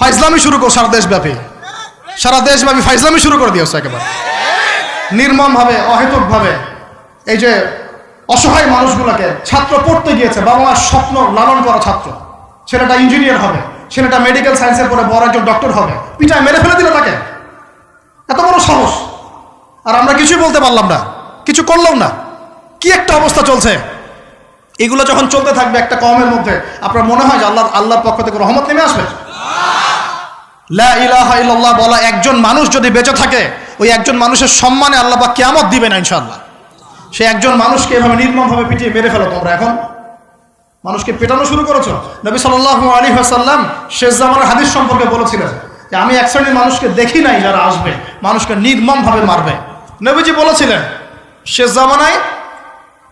ফাইজলামি শুরু কর সারা দেশব্যাপী ফাইজলামি শুরু করে দিয়েছে একেবারে নির্মমভাবে, অহেতুকভাবে। এই যে অসহায় মানুষগুলোকে, ছাত্র পড়তে গিয়েছে, বাবা মার স্বপ্ন লালন করা ছাত্র, ছেলেটা ইঞ্জিনিয়ার হবে, ছেলেটা মেডিকেল সায়েন্সের পরে বড় একজন ডক্টর হবে, পিটায় মেরে ফেলে দিল তাকে। এত বড় সাহস! আর আমরা কিছুই বলতে পারলাম না, কিছু করলাম না। কি একটা অবস্থা চলছে! এগুলো যখন চলতে থাকবে একটা কওমের মধ্যে, আপনার মনে হয় যে আল্লাহর পক্ষ থেকে রহমত নেমে আসবে? লা ইলাহা ইল্লাল্লাহ বলা একজন মানুষ যদি বেঁচে থাকে, ওই একজন মানুষের সম্মানে আল্লাহ পাক কিয়ামত দিবে না ইনশাআল্লাহ। সে একজন মানুষকে এভাবে নির্মমভাবে পিটিয়ে মেরে ফেলো তোমরা। এখন মানুষকে পেটানো শুরু করেছো। নবী সাল্লাল্লাহু আলাইহি ওয়াসাল্লাম শেষ জামানার হাদিস সম্পর্কে বলেছিলেন যে আমি এক শ্রেণীর মানুষকে দেখি নাই যারা আসবে মানুষকে নির্মমভাবে মারবে। নবীজি বলেছিলেন শেষ জামানায়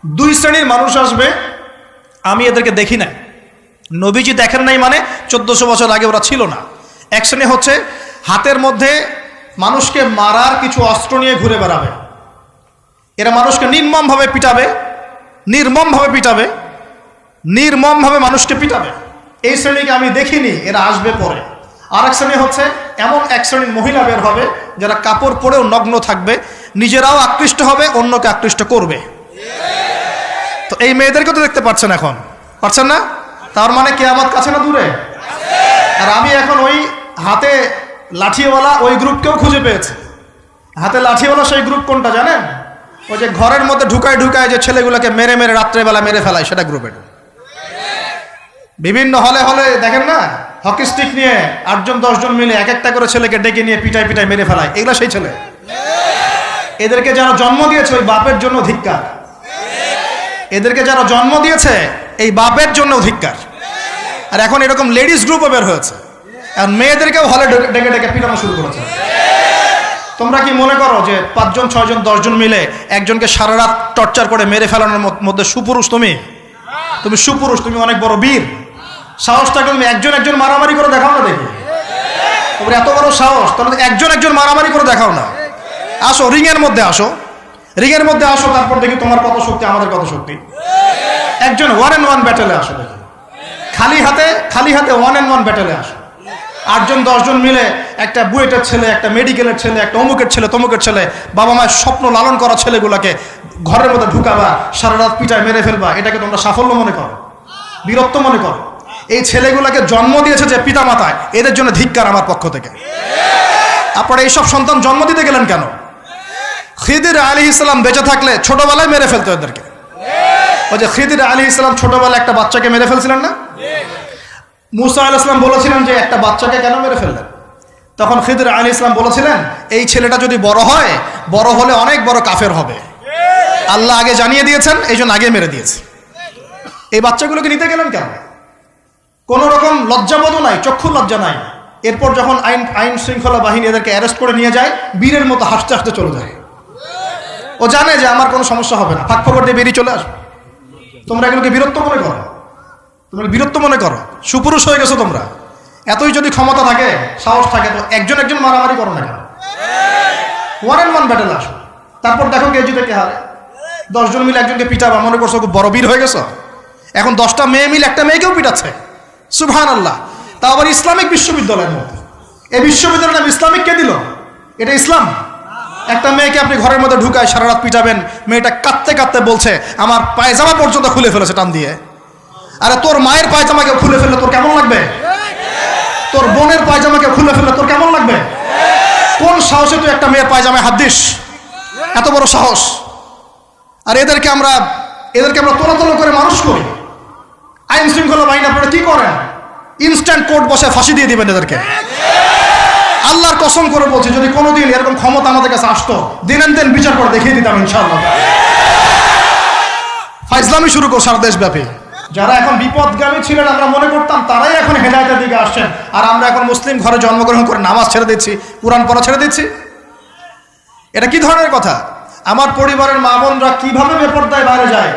দুই শ্রেণীর মানুষ আসবে, আমি এদেরকে দেখি নাই। নবীজি দেখেন নাই মানে 1400 বছর আগে ওরা ছিল না। এক শ্রেণী হচ্ছে হাতের মধ্যে মানুষকে মারার কিছু অস্ত্র নিয়ে ঘুরে বেড়াবে, এরা মানুষকে নির্মমভাবে পিটাবে, নির্মমভাবে মানুষকে পিটাবে। এই শ্রেণীকে আমি দেখিনি, এরা আসবে পরে। আর এক শ্রেণী হচ্ছে এমন এক শ্রেণীর মহিলা বের হবে যারা কাপড় পরেও নগ্ন থাকবে, নিজেরাও আকৃষ্ট হবে, অন্যকে আকৃষ্ট করবে। তো এই মেয়েদেরকে তো দেখতে পাচ্ছেন, এখন পাচ্ছেন না? তার মানে কিয়ামত কাছে না দূরে? আর আমি এখন ওই হাতে লাঠিওয়ালা ওই গ্রুপকেও খুঁজে পেয়েছি। হাতে লাঠিওয়ালা সেই গ্রুপ কোনটা জানেন? ওই যে ঘরের মধ্যে ঢুকায় যে ছেলেগুলোকে মেরে রাত্রেবেলা মেরে ফেলায়, সেটা গ্রুপের। বিভিন্ন হলে দেখেন না, হকি স্টিক নিয়ে 8জন 10জন মিলে এক একটা করে ছেলেকে ডেকে নিয়ে পিটায় মেরে ফেলায়, এগুলা সেই ছেলে। এদেরকে যারা জন্ম দিয়েছে ওই বাপের জন্য ধিক্কার, এদেরকে যারা জন্ম দিয়েছে এই বাপের জন্য ধিক্কার। আর এখন এরকম লেডিস গ্রুপও বের হয়েছে, এখন মেয়েদেরকেও হলে ডেকে পিটানো শুরু করেছে। তোমরা কি মনে করো যে 5জন 6জন 10জন মিলে একজনকে সারা রাত টর্চার করে মেরে ফেলানোর মধ্যে সুপুরুষ? তুমি সুপুরুষ, তুমি অনেক বড় বীর। সাহসটাকে তুমি একজন মারামারি করে দেখাও না দেখি। তোমার এত বড় সাহস, তাহলে একজন মারামারি করে দেখাও না। আসো রিংয়ের মধ্যে আসো, তারপর দেখি তোমার কত শক্তি, আমাদের কত শক্তি। একজন 1-on-1 ব্যাটেলে আসো দেখি, খালি হাতে 1-on-1 ব্যাটেলে আসো। 8জন 10জন মিলে একটা বুয়েটের ছেলে, একটা মেডিকেলের ছেলে, একটা অমুকের ছেলে, তমুকের ছেলে, বাবা মায়ের স্বপ্ন লালন করা ছেলেগুলোকে ঘরের মধ্যে ঢুকাবা, সারা রাত পিটায় মেরে ফেলবা, এটাকে তোমরা সাফল্য মনে করো, বীরত্ব মনে করো? এই ছেলেগুলোকে জন্ম দিয়েছে যে পিতা মাতায়, এদের জন্য ধিক্কার আমার পক্ষ থেকে। আপনারা এইসব সন্তান জন্ম দিতে গেলেন কেন? খিদির আলাইহিস সালাম বেঁচে থাকলে ছোটবেলায় মেরে ফেলতো এদেরকে। ওই যে খিদির আলাইহিস সালাম ছোটবেলায় একটা বাচ্চাকে মেরে ফেলছিলেন না? মুসা আলাইহিস সালাম বলেছিলেন যে একটা বাচ্চাকে কেন মেরে ফেললেন? তখন খিদির আলাইহিস সালাম বলেছিলেন এই ছেলেটা যদি বড় হলে অনেক বড় কাফের হবে। আল্লাহ আগে জানিয়ে দিয়েছেন, এই জন্য আগে মেরে দিয়েছে। এই বাচ্চাগুলোকে নিতে গেলেন কেন? কোন রকম লজ্জাবোধও নাই, চক্ষু লজ্জা নাই। এরপর যখন আইন শৃঙ্খলা বাহিনী এদেরকে অ্যারেস্ট করে নিয়ে যায়, বীরের মতো হাসতে হাসতে চলে যায়। ও জানে যে আমার কোনো সমস্যা হবে না, ফাঁক ফোকর দিয়ে বেরিয়ে চলে আসবে। তোমরা এগুলোকে বীরত্ব মনে করো, সুপুরুষ হয়ে গেছো তোমরা। এতই যদি ক্ষমতা থাকে, সাহস থাকে, তো একজন মারামারি করো না কেন? 1-on-1 ব্যাটেল আসো, তারপর দেখো কে জিতে কে হারে। 10জন মিলে একজনকে পিটাবা, মনে করছো খুব বড় বীর হয়ে গেছো। এখন 10টা মেয়ে মিলে একটা মেয়েকেও পিটাচ্ছে, সুবহানাল্লাহ। তা আবার ইসলামিক বিশ্ববিদ্যালয়ের মধ্যে। এই বিশ্ববিদ্যালয়ের নাম ইসলামিক কে দিল? এটা ইসলাম? একটা মেয়েকে আপনি ঘরের মধ্যে ঢুকায় সারা রাত পিটাবেন, মেয়েটা কাঁদতে বলছে আমার পায়জামা পর্যন্ত খুলে ফেলেছে টান দিয়ে। আরে তোর মায়ের পায়জামাকে খুলে ফেললে তোর কেমন লাগবে? তোর বোনের পায়জামাকে খুলে ফেললে তোর কেমন লাগবে? কোন সাহসে তুই একটা মেয়ের পায়জামায় হাত দিস? এত বড় সাহস! আর এদেরকে আমরা তোলা করে মানুষ করি। আইন শৃঙ্খলা বাহিনী আপনারা কি করেন? ইনস্ট্যান্ট কোর্ট বসে ফাঁসি দিয়ে দিবেন এদেরকে। আল্লাহর কসম করে বলছি, যদি কোনোদিন এরকম ক্ষমতা আমাদের কাছে আসতো, দিন বিচার করে দেখিয়ে দিতাম ইনশাআল্লাহ। ফাইজলামি শুরু কর সারা দেশব্যাপী। যারা এখন বিপদগামী ছিলেন আমরা মনে করতাম তারাই এখন হেদায়েতের দিকে আসছেন, আর আমরা এখন মুসলিম ঘরে জন্মগ্রহণ করে নামাজ ছেড়ে দিচ্ছি, কুরআন পড়া ছেড়ে দিচ্ছি। এটা কি ধরনের কথা? আমার পরিবারের মা বোনরা কিভাবে বেপরদায় বাইরে যায়?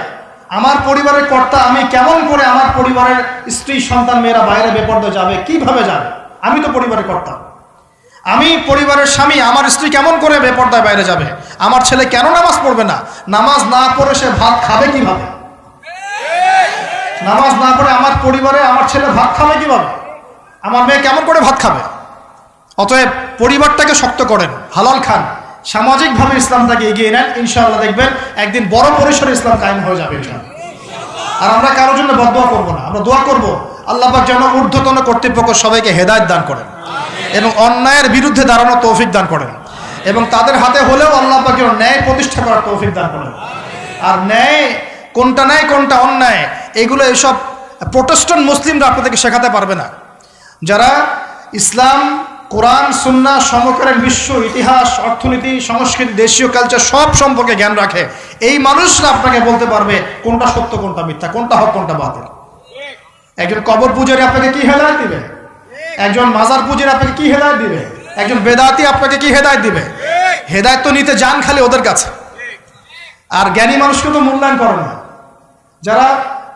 আমার পরিবারের কর্তা আমি কেমন করে আমার পরিবারের স্ত্রী সন্তান মেয়েরা বাইরে বেপরদায় যাবে? কিভাবে যাবে? আমি তো পরিবারের কর্তা, আমি পরিবারের স্বামী, আমার স্ত্রী কেমন করে বেপরদায় বাইরে যাবে? আমার ছেলে কেন নামাজ পড়বে না? নামাজ না পড়ে সে ভাত খাবে কিভাবে? নামাজ না পড়ে আমার পরিবারে আমার ছেলে ভাত খাবে কিভাবে? আমার মেয়ে কেমন করে ভাত খাবে? অতএব পরিবারটাকে শক্ত করেন, হালাল খান, সামাজিকভাবে ইসলামটাকে এগিয়ে নেন, ইনশাআল্লাহ দেখবেন একদিন বড় পরিসরে ইসলাম কায়েম হয়ে যাবে ইনশাআল্লাহ। আর আমরা কারোর জন্য বদদোয়া করব না, আমরা দোয়া করব আল্লাহ পাক যেন ঊর্ধ্বতন কর্তৃপক্ষ সবাইকে হেদায়েত দান করেন এবং অন্যায়ের বিরুদ্ধে দাঁড়ানোর তৌফিক দান করেন এবং তাদের হাতে হলেও আল্লাহ পাক যেন ন্যায় প্রতিষ্ঠা করার তৌফিক দান করেন। আর ন্যায় কোনটা ন্যায় কোনটা অন্যায় এগুলো এইসব প্রোটেস্ট্যান্ট মুসলিমরা আপনাদেরকে শেখাতে পারবে না। যারা ইসলাম, কোরআন, সুন্নাহ, সমকালীন বিশ্ব ইতিহাস, অর্থনীতি, সংস্কৃতি, দেশীয় কালচার সব সম্পর্কে জ্ঞান রাখে, এই মানুষরা আপনাকে বলতে পারবে কোনটা সত্য, কোনটা মিথ্যা, কোনটা হক, কোনটা বাতিল। একজন কবর পূজারী আপনাকে কি হেদায়েত দিবে? একজন মাজার পূজারী আপনাকে কি হেদায়েত দিবে? একজন বেদাতি আপনাকে কি হেদায়েত দিবে? হেদায়েত তো নিতে যান খালি ওদের কাছে। আর জ্ঞানী মানুষকে তো মূল্যায়ন করে না। যারা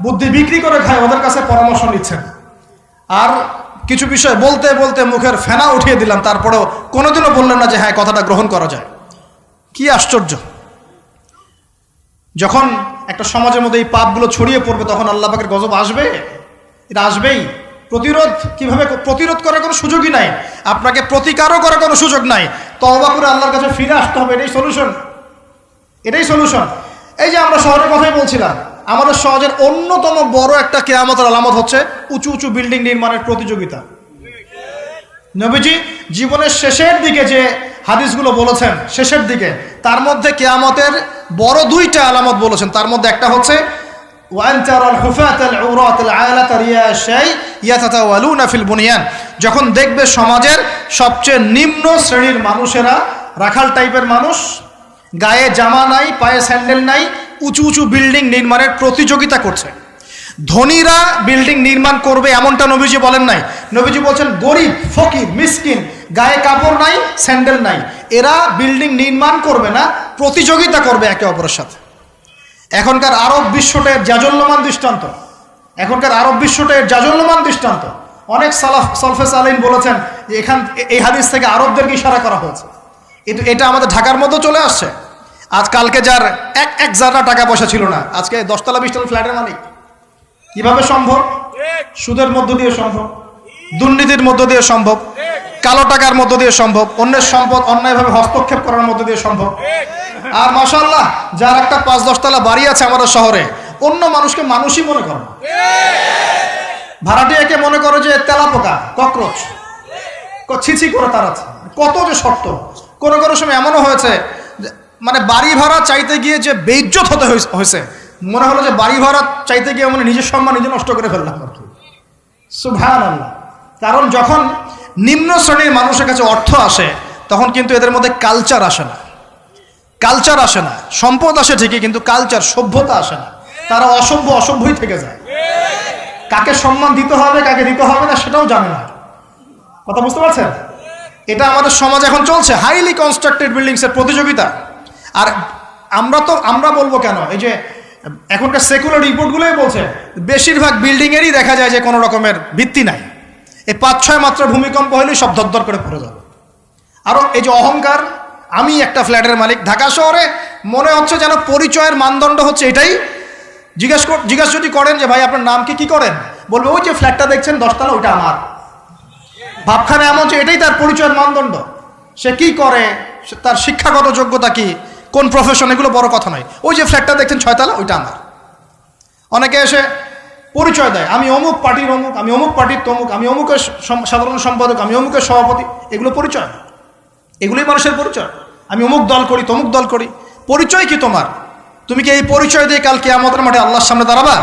বুদ্ধি বিক্রি করে খায় ওদের কাছে পরামর্শ নিচ্ছেন। আর কিছু বিষয় বলতে বলতে মুখের ফেনা উঠিয়ে দিলাম, তারপরেও কোনোদিনও বললেন না যে হ্যাঁ কথাটা গ্রহণ করা যায়। কি আশ্চর্য! যখন একটা সমাজের মধ্যে এই পাপগুলো ছড়িয়ে পড়বে তখন আল্লাহ পাকের গজব আসবে, এটা আসবেই। প্রতিরোধ কিভাবে? প্রতিরোধ করার কোনো সুযোগই নাই, আপনাকে প্রতিকারও করার কোনো সুযোগ নাই। তওবা করে আল্লাহর কাছে ফিরে আসতে হবে, এটাই সলিউশন, এটাই সলিউশন। এই যে আমরা শহরের কথাই বলছিলাম, আমাদের সমাজের অন্যতম বড় একটা কিয়ামতের আলামত হচ্ছে উঁচু উঁচু বিল্ডিং নির্মাণের প্রতিযোগিতা। নবীজি জীবনের শেষের দিকে যে হাদিসগুলো বলেছেন, শেষের দিকে, তার মধ্যে কিয়ামতের বড় দুইটা আলামত বলেছেন। তার মধ্যে একটা হচ্ছে যখন দেখবে সমাজের সবচেয়ে নিম্ন শ্রেণীর মানুষেরা, রাখাল টাইপের মানুষ, গায়ে জামা নাই, পায়ে স্যান্ডেল নাই, উঁচু উঁচু বিল্ডিং নির্মাণের প্রতিযোগিতা করছে। ধনীরা বিল্ডিং নির্মাণ করবে এমনটা নবীজি বলেন নাই। নবীজি বলছেন গরিব, ফকির, মিসকিন, গায়ে কাপড় নাই, স্যান্ডেল নাই, এরা বিল্ডিং নির্মাণ করবে না, প্রতিযোগিতা করবে একে অপরের সাথে। এখনকার আরব বিশ্বটার জাজল্যমান দৃষ্টান্ত, এখনকার আরব বিশ্বটার জাজল্যমান দৃষ্টান্ত। অনেক সলফে সালেহিন বলেছেন যে এই হাদিস থেকে আরবদেরকে ইশারা করা হয়েছে। এটা আমাদের ঢাকার মধ্যে চলে আসছে। আজকালকে যার এক জায়গা টাকা পয়সা ছিল না, আজকে 10 তলা 20 তলা ফ্ল্যাটের মালিক। কিভাবে সম্ভব? সুদের মধ্য দিয়ে সম্ভব, দুর্নীতির মধ্য দিয়ে সম্ভব, কালো টাকার মধ্য দিয়ে সম্ভব, অন্যের সম্পদ অন্যায়ভাবে হস্তক্ষেপ করার মধ্য দিয়ে সম্ভব। আর মাশাআল্লাহ, যার একটা 5-10 তলা বাড়ি আছে আমাদের শহরে, অন্য মানুষকে মানুষই মনে করে না। ভাড়াটিয়াকে মনে করে যে তেলাপোকা, ককরোচ, ছিছি করে তাড়াচ্ছে। কত যে শর্ত! কোনো কোনো সময় এমনও হয়েছে মানে বাড়ি ভাড়া চাইতে গিয়ে যে বেইজ্জত হতে হয়েছে, মনে হলো যে বাড়ি ভাড়া চাইতে গিয়ে মানে নিজের সম্মান নিজে নষ্ট করে ফেললাম আর কি। সুবহানাল্লাহ। কারণ যখন নিম্ন শ্রেণীর মানুষের কাছে অর্থ আসে তখন কিন্তু এদের মধ্যে কালচার আসে না, কালচার আসে না। সম্পদ আসে ঠিকই, কিন্তু কালচার, সভ্যতা আসে না। তারা অসভ্যই থেকে যায়। কাকে সম্মান দিতে হবে, কাকে দিতে হবে না সেটাও জানে না। কথা বুঝতে পারছেন? এটা আমাদের সমাজ এখন চলছে, হাইলি কনস্ট্রাক্টেড বিল্ডিংসের প্রতিযোগিতা। আর আমরা বলবো কেন, এই যে এখনকার সেকুলার রিপোর্টগুলোই বলছে বেশিরভাগ বিল্ডিংয়েরই দেখা যায় যে কোনো রকমের ভিত্তি নাই। এই 5-6 মাত্রা ভূমিকম্প হলেই সব ধরধর করে পড়ে যাবে। আরও এই যে অহংকার, আমি একটা ফ্ল্যাটের মালিক। ঢাকা শহরে মনে হচ্ছে যেন পরিচয়ের মানদণ্ড হচ্ছে এটাই। জিজ্ঞাসা যদি করেন যে ভাই আপনার নাম কি করেন, বলবে ওই যে ফ্ল্যাটটা দেখছেন 10 তলা, ওইটা আমার। ভাবখানা এমন যে এটাই তার পরিচয়ের মানদণ্ড। সে কি করে, তার শিক্ষাগত যোগ্যতা কি, কোন প্রফেশন, এগুলো বড় কথা নয়। ওই যে ফ্ল্যাটটা দেখছেন 6 তলা, ওইটা আমার। অনেকে এসে পরিচয় দেয়, আমি অমুক পার্টির অমুক, আমি অমুক পার্টির তমুক, আমি অমুকের সাধারণ সম্পাদক, আমি অমুকের সভাপতি। এগুলো পরিচয়, এগুলোই মানুষের পরিচয়। আমি অমুক দল করি, তমুক দল করি। পরিচয় কি তোমার? তুমি কি এই পরিচয় দিয়ে কাল কিয়ামতের মাঠে আল্লাহর সামনে দাঁড়াবা?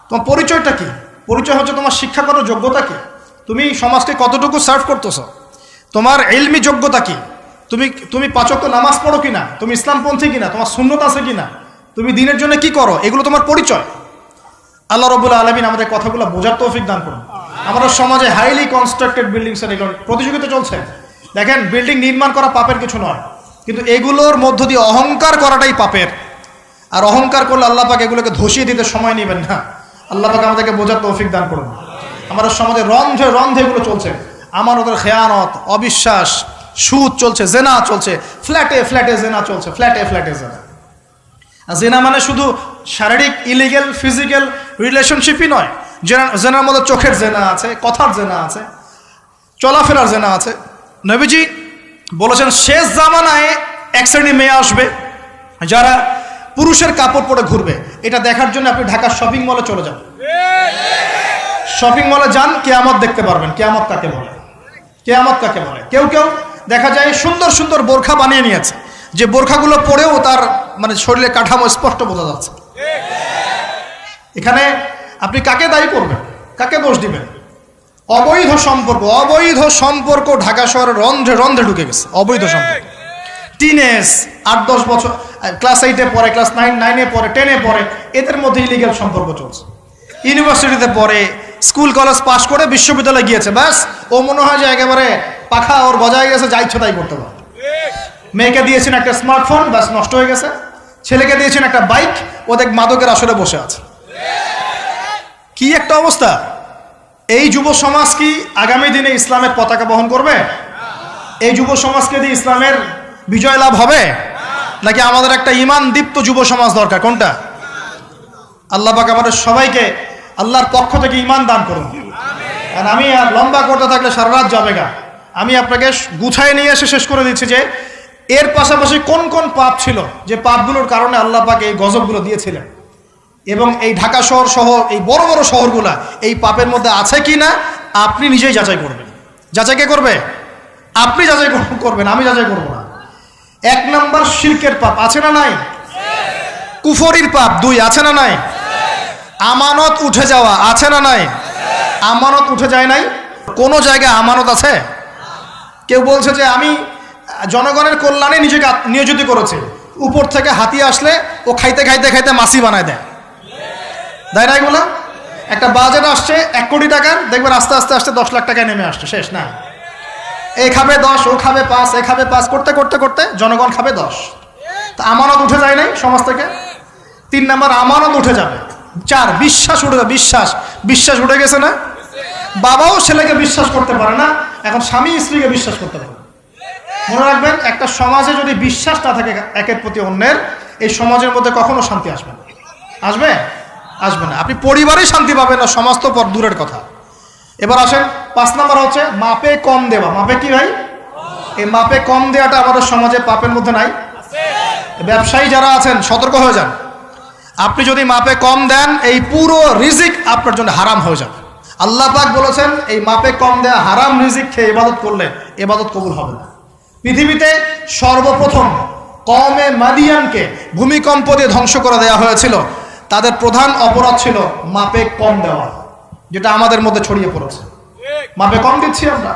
তোমার পরিচয়টা কি? পরিচয় হচ্ছে তোমার শিক্ষাগত যোগ্যতা কি, তুমি সমাজকে কতটুকু সার্ভ করতেছো, তোমার ইলমি যোগ্যতা কি, তুমি 5 ওয়াক্ত নামাজ পড়ো কিনা, তুমি ইসলামপন্থী কিনা, তোমার সুন্নত আছে কিনা, তুমি দিনের জন্য কি করো, এগুলো তোমার পরিচয়। আল্লাহ রাব্বুল আলামিন আমাদের কথাগুলো বোঝার তৌফিক দান করুন। আমাদের সমাজে হাইলি কনস্ট্রাক্টেড বিল্ডিংসের এগুলো প্রতিযোগিতা চলছে। দেখেন, বিল্ডিং নির্মাণ করা পাপের কিছু নয়, কিন্তু এগুলোর মধ্য দিয়ে অহংকার করাটাই পাপের। আর অহংকার করলে আল্লাহ পাক এগুলোকে ধসিয়ে দিতে সময় নেবেন না। আল্লাহ পাক আমাদেরকে বোঝার তৌফিক দান করুন। আমাদের সমাজে রন্ধে রন্ধে এগুলো চলছে। আমানতের খেয়ানত, অবিশ্বাস, সুদ চলছে, জেনা চলছে, ফ্ল্যাটে ফ্ল্যাটে জেনা চলছে, ফ্ল্যাটে ফ্ল্যাটে জেনা। আর জেনা মানে শুধু শারীরিক ইলিগেল ফিজিক্যাল রিলেশনশিপই নয়, জেনার মধ্যে চোখের জেনা আছে, কথার জেনা আছে, চলাফেরার জেনা আছে। নবীজি বলেছেন শেষ জামানায় এক শ্রেণী মেয়ে আসবে যারা পুরুষের কাপড় পরে ঘুরবে। এটা দেখার জন্য আপনি ঢাকার শপিং মলে চলে যান, শপিং মলে যান, কিয়ামত দেখতে পারবেন। কিয়ামত কাকে বলে? কিয়ামত কাকে বলে? কেউ কেউ দেখা যায় সুন্দর সুন্দর বোরখা বানিয়ে নিয়েছে, যে বোরখাগুলো পরেও তার মানে শরীরের কাঠামো স্পষ্ট বোঝা যাচ্ছে। এখানে আপনি কাকে দায়ী করবেন, কাকে দোষ দিবেন? অবৈধ সম্পর্ক, অবৈধ সম্পর্ক ঢাকা শহরে রন্ধ্রে রন্ধ্রে ঢুকে গেছে। অবৈধ সম্পর্ক, টিনেজ 8-10 বছর, ক্লাস 8-এ পড়ে, ক্লাস 9-এ পড়ে, 10-এ পড়ে, এদের মধ্যে ইলিগাল সম্পর্ক চলছে। ইউনিভার্সিটিতে পড়ে, স্কুল কলেজ পাশ করে বিশ্ববিদ্যালয়ে গিয়েছে, ব্যাস ও মনে হয় যে একেবারে পাখা ওর গজায় গেছে, যা ইচ্ছা তাই করতে পারে। মেয়েকে দিয়েছেন একটা স্মার্টফোন, ব্যাস নষ্ট হয়ে গেছে। ছেলেকে দিয়েছেন একটা বাইক, ও দেখ মাদকের আসরে বসে আছে। কি একটা অবস্থা! এই যুব সমাজ কি আগামী দিনে ইসলামের পতাকা বহন করবে? এই যুব সমাজকে দিয়ে ইসলামের বিজয় লাভ হবে? নাকি আমাদের একটা ঈমান দীপ্ত যুব সমাজ দরকার? কোনটা? আল্লাহ পাক আমাদের সবাইকে আল্লাহর পক্ষ থেকে ঈমান দান করুন। আর আমি আর লম্বা করতে থাকলে সারা রাত যাবে গা। আমি আপনাকে গুছায় নিয়ে এসে শেষ করে দিচ্ছি যে এর পাশাপাশি কোন কোন পাপ ছিল, যে পাপগুলোর কারণে আল্লাহ পাক এই গজবগুলো দিয়েছিলেন, এবং এই ঢাকা শহর সহ এই বড় বড় শহরগুলা এই পাপের মধ্যে আছে কি না আপনি নিজেই যাচাই করবেন। যাচাই কে করবে? আপনি যাচাই করবেন, আমি যাচাই করব না। 1 নম্বর শিরকের পাপ আছে না নাই? কুফরির পাপ 2 আছে না নাই? আমানত উঠে যাওয়া আছে না নাই? আমানত উঠে যায় নাই? কোন জায়গায় আমানত আছে? কেউ বলছে যে আমি জনগণের কল্যাণে নিজেকে নিয়োজিত করেছি, উপর থেকে হাতি আসলে ও খাইতে খাইতে খাইতে মাছি বানায় দেয়, তাই না? এগুলো একটা বাজেট আসছে 1 কোটি টাকার, দেখবেন আস্তে আস্তে আস্তে 10 লাখ টাকায় নেমে আসছে, শেষ না? এ খাবে 10, ও খাবে 5, এ খাবে 5 করতে করতে করতে জনগণ খাবে 10। তা আমানত উঠে যায় নাই সমাজ থেকে? 3 নম্বর আমানত উঠে যাবে। 4 বিশ্বাস উঠে যাবে। বিশ্বাস উঠে গেছে না? বাবাও ছেলেকে বিশ্বাস করতে পারে না, এখন স্বামী স্ত্রীকে বিশ্বাস করতে পারে। মনে রাখবেন, একটা সমাজে যদি বিশ্বাস না থাকে একের প্রতি অন্যের, এই সমাজের মধ্যে কখনো শান্তি আসবে না। আসবে? আসবে না। আপনি পরিবারে শান্তি পাবেন না, সমাজ তো পর দূরের কথা। এবার আসেন 5 নম্বর হচ্ছে মাপে কম দেওয়া। মাপে কি ভাই? এই মাপে কম দেওয়াটা আমাদের সমাজে পাপের মধ্যে নাই? ব্যবসায়ী যারা আছেন সতর্ক হয়ে যান। আপনি যদি মাপে কম দেন, এই পুরো রিজিক আপনার জন্য হারাম হয়ে যাবে। আল্লাহ পাক বলেছেন এই মাপে কম দেয়া হারাম রিজিক খেয়ে ইবাদত করলে ইবাদত কবুল হবে না। পৃথিবীতে সর্বপ্রথম কওমে মাদিয়ানকে ভূমিকম্প দিয়ে ধ্বংস করে দেওয়া হয়েছিল। তাদের প্রধান অপরাধ ছিল মাপে কম দেওয়া, যেটা আমাদের মধ্যে ছড়িয়ে পড়েছে। মাপে কম দিচ্ছি আমরা।